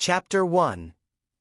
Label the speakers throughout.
Speaker 1: Chapter 1.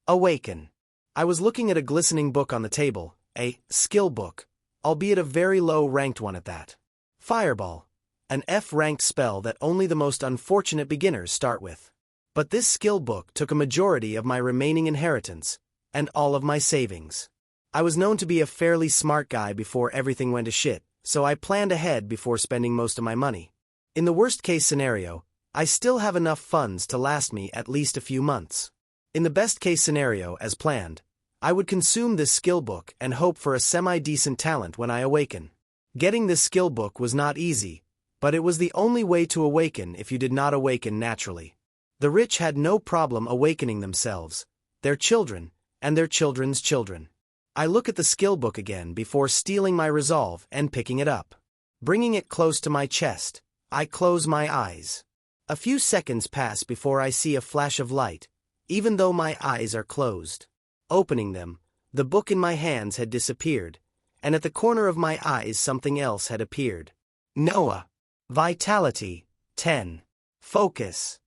Speaker 1: Awaken. I was looking at a glistening book on the table, a skill book, albeit a very low-ranked one at that. Fireball. An F-ranked spell that only the most unfortunate beginners start with. But this skill book took a majority of my remaining inheritance, and all of my savings. I was known to be a fairly smart guy before everything went to shit, so I planned ahead before spending most of my money. In the worst-case scenario, I still have enough funds to last me at least a few months. In the best-case scenario, as planned, I would consume this skill book and hope for a semi-decent talent when I awaken. Getting this skill book was not easy, but it was the only way to awaken if you did not awaken naturally. The rich had no problem awakening themselves, their children, and their children's children. I look at the skill book again before stealing my resolve and picking it up. Bringing it close to my chest, I close my eyes. A few seconds pass before I see a flash of light, even though my eyes are closed. Opening them, the book in my hands had disappeared, and at the corner of my eyes something else had appeared. Noah. Vitality, 10. Focus.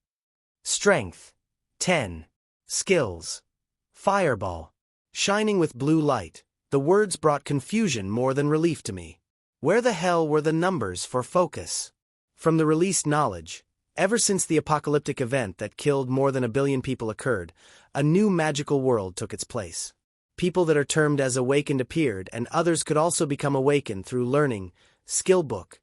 Speaker 1: Strength, 10. Skills. Fireball. Shining with blue light, the words brought confusion more than relief to me. Where the hell were the numbers for focus? From the released knowledge, ever since the apocalyptic event that killed more than 1 billion people occurred, a new magical world took its place. People that are termed as awakened appeared, and others could also become awakened through learning, skill book,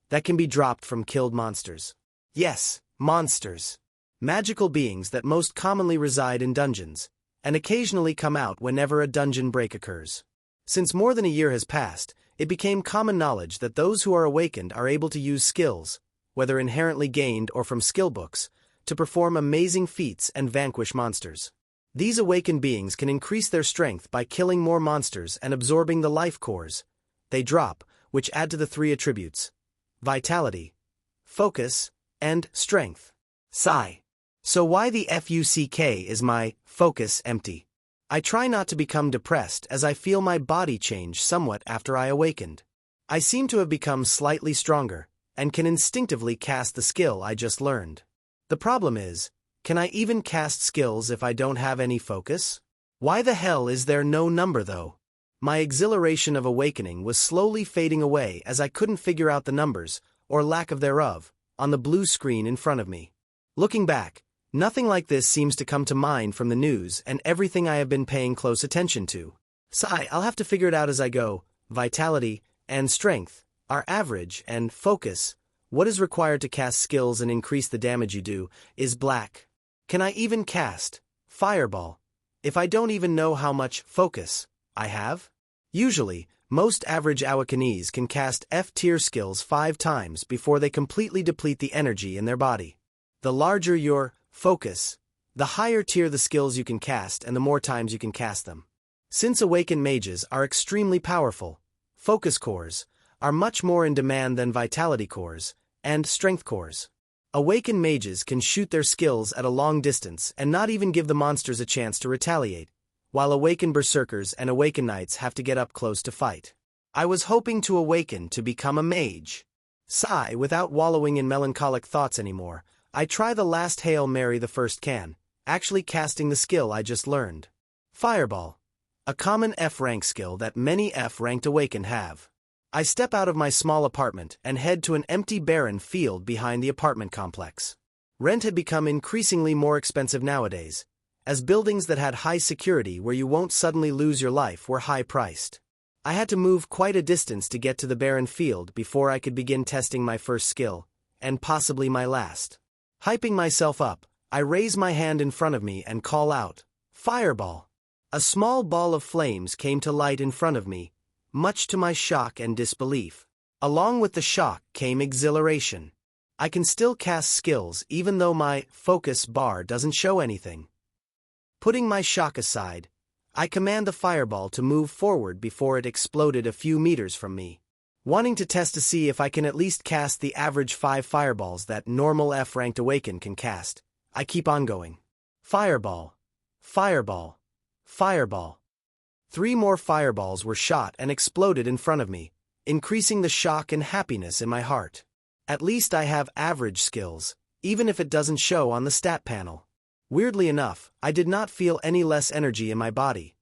Speaker 1: that can be dropped from killed monsters. Yes, monsters. Magical beings that most commonly reside in dungeons, and occasionally come out whenever a dungeon break occurs. Since more than a year has passed, it became common knowledge that those who are awakened are able to use skills, whether inherently gained or from skill books, to perform amazing feats and vanquish monsters. These awakened beings can increase their strength by killing more monsters and absorbing the life cores they drop, which add to the 3 attributes: vitality, focus, and strength. Sigh. So why the fuck is my focus empty? I try not to become depressed as I feel my body change somewhat after I awakened. I seem to have become slightly stronger, and can instinctively cast the skill I just learned. The problem is, can I even cast skills if I don't have any focus? Why the hell is there no number though? My exhilaration of awakening was slowly fading away as I couldn't figure out the numbers, or lack of thereof, on the blue screen in front of me. Looking back, nothing like this seems to come to mind from the news and everything I have been paying close attention to. Sigh, I'll have to figure it out as I go. Vitality and strength are average, and focus, what is required to cast skills and increase the damage you do, is black. Can I even cast fireball if I don't even know how much focus I have? Usually, most average awakenees can cast F-tier skills 5 times before they completely deplete the energy in their body. The larger your focus, the higher tier the skills you can cast and the more times you can cast them. Since awakened mages are extremely powerful, focus cores are much more in demand than vitality cores and strength cores. Awakened mages can shoot their skills at a long distance and not even give the monsters a chance to retaliate, while awakened berserkers and awakened knights have to get up close to fight. I was hoping to awaken to become a mage. Sigh, without wallowing in melancholic thoughts anymore, I try the last Hail Mary the first can, actually casting the skill I just learned. Fireball. A common F-rank skill that many F-ranked awakened have. I step out of my small apartment and head to an empty barren field behind the apartment complex. Rent had become increasingly more expensive nowadays, as buildings that had high security where you won't suddenly lose your life were high-priced. I had to move quite a distance to get to the barren field before I could begin testing my first skill, and possibly my last. Hyping myself up, I raise my hand in front of me and call out, "Fireball!" A small ball of flames came to light in front of me, much to my shock and disbelief. Along with the shock came exhilaration. I can still cast skills even though my focus bar doesn't show anything. Putting my shock aside, I command the fireball to move forward before it exploded a few meters from me. Wanting to test to see if I can at least cast the average 5 fireballs that normal F-ranked awakened can cast, I keep on going. Fireball. Fireball. Fireball. 3 more fireballs were shot and exploded in front of me, increasing the shock and happiness in my heart. At least I have average skills, even if it doesn't show on the stat panel. Weirdly enough, I did not feel any less energy in my body.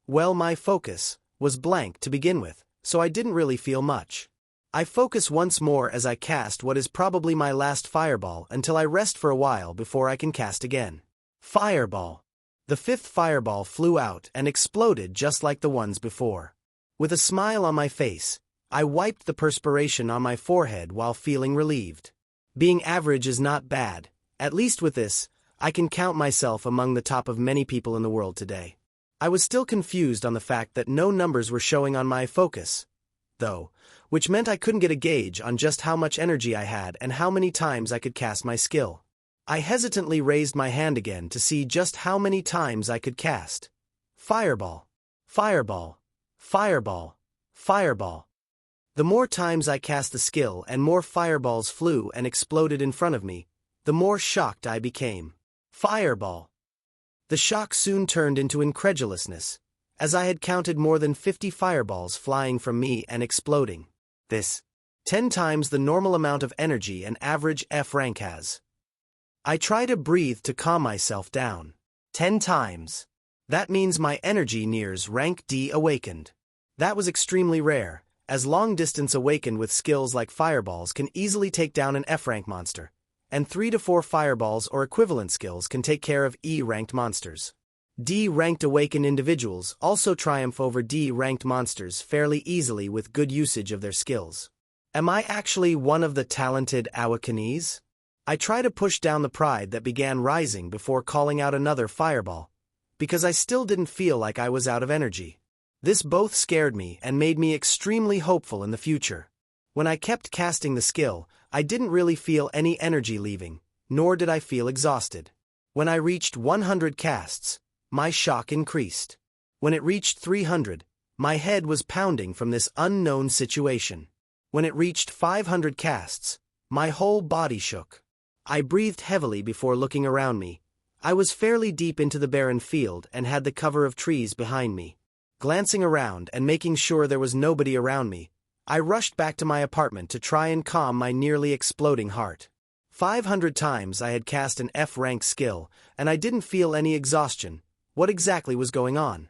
Speaker 1: Well, my focus was blank to begin with, so I didn't really feel much. I focus once more as I cast what is probably my last fireball until I rest for a while before I can cast again. Fireball. The fifth fireball flew out and exploded just like the ones before. With a smile on my face, I wiped the perspiration on my forehead while feeling relieved. Being average is not bad. At least with this, I can count myself among the top of many people in the world today. I was still confused on the fact that no numbers were showing on my focus, though, which meant I couldn't get a gauge on just how much energy I had and how many times I could cast my skill. I hesitantly raised my hand again to see just how many times I could cast. Fireball. Fireball. Fireball. Fireball. The more times I cast the skill and more fireballs flew and exploded in front of me, the more shocked I became. Fireball. The shock soon turned into incredulousness, as I had counted more than 50 fireballs flying from me and exploding. This 10 times the normal amount of energy an average F rank has. I try to breathe to calm myself down. 10 times. That means my energy nears rank D awakened. That was extremely rare, as long-distance awakened with skills like fireballs can easily take down an F-rank monster, and 3 to 4 fireballs or equivalent skills can take care of E-ranked monsters. D-ranked awakened individuals also triumph over D-ranked monsters fairly easily with good usage of their skills. Am I actually one of the talented awakenees? I try to push down the pride that began rising before calling out another fireball, because I still didn't feel like I was out of energy. This both scared me and made me extremely hopeful in the future. When I kept casting the skill, I didn't really feel any energy leaving, nor did I feel exhausted. When I reached 100 casts, my shock increased. When it reached 300, my head was pounding from this unknown situation. When it reached 500 casts, my whole body shook. I breathed heavily before looking around me. I was fairly deep into the barren field and had the cover of trees behind me. Glancing around and making sure there was nobody around me, I rushed back to my apartment to try and calm my nearly exploding heart. 500 times I had cast an F-rank skill, and I didn't feel any exhaustion. What exactly was going on?